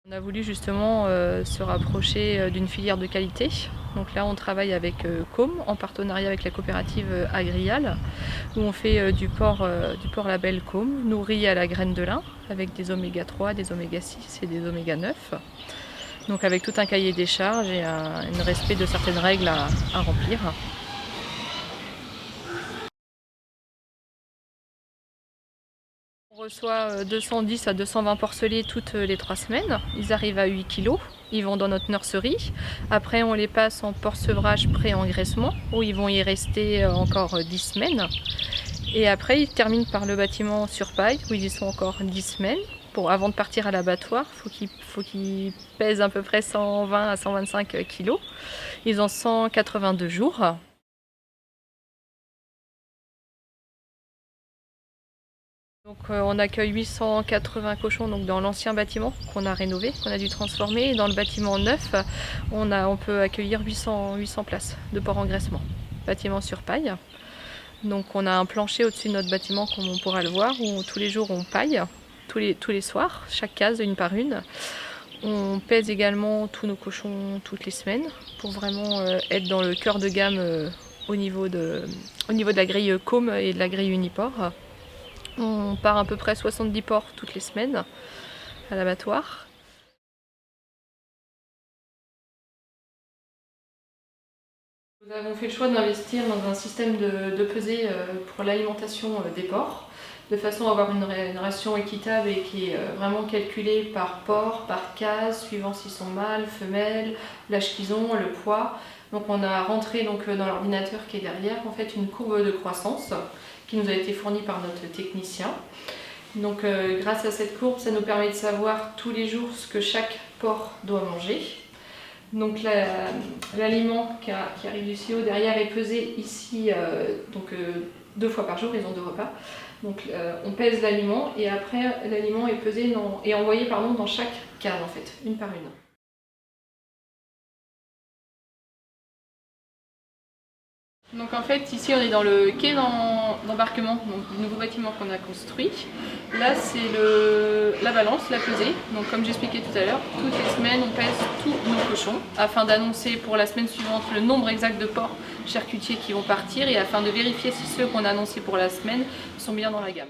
On a voulu justement se rapprocher d'une filière de qualité. Donc là on travaille avec Com en partenariat avec la coopérative Agrial où on fait du porc label Com nourri à la graine de lin avec des oméga 3, des oméga 6 et des oméga 9. Donc avec tout un cahier des charges et un respect de certaines règles à remplir. On reçoit 210 à 220 porcelets toutes les 3 semaines. Ils arrivent à 8 kg. Ils vont dans notre nurserie. Après, on les passe en porc-sevrage pré-engraissement où ils vont y rester encore 10 semaines. Et après, ils terminent par le bâtiment sur paille où ils y sont encore 10 semaines. Avant de partir à l'abattoir, il faut qu'ils pèsent à peu près 120 à 125 kg. Ils ont 182 jours. Donc, on accueille 880 cochons donc, dans l'ancien bâtiment qu'on a rénové, qu'on a dû transformer. Et dans le bâtiment neuf, on peut accueillir 800 places de porc-engraissement. Bâtiment sur paille. Donc on a un plancher au-dessus de notre bâtiment, comme on pourra le voir, où tous les jours on paille, tous les soirs, chaque case une par une. On pèse également tous nos cochons toutes les semaines pour vraiment être dans le cœur de gamme au niveau de la grille Com et de la grille Uniport. On part à peu près 70 porcs toutes les semaines à l'abattoir. Nous avons fait le choix d'investir dans un système de pesée pour l'alimentation des porcs, de façon à avoir une ration équitable et qui est vraiment calculée par porc, par case, suivant s'ils sont mâles, femelles, l'âge qu'ils ont, le poids. Donc on a rentré dans l'ordinateur qui est derrière en fait une courbe de croissance qui nous a été fournie par notre technicien. Donc grâce à cette courbe, ça nous permet de savoir tous les jours ce que chaque porc doit manger. Donc l'aliment qui arrive du CEO derrière est pesé ici 2 fois par jour, ils ont 2 repas. Donc on pèse l'aliment et après l'aliment est pesé et envoyé dans chaque case en fait, une par une. Donc en fait ici on est dans le quai d'embarquement du nouveau bâtiment qu'on a construit. Là c'est la balance, la pesée. Donc comme j'expliquais tout à l'heure, toutes les semaines on pèse tous nos cochons afin d'annoncer pour la semaine suivante le nombre exact de porcs charcutiers qui vont partir et afin de vérifier si ceux qu'on a annoncés pour la semaine sont bien dans la gamme.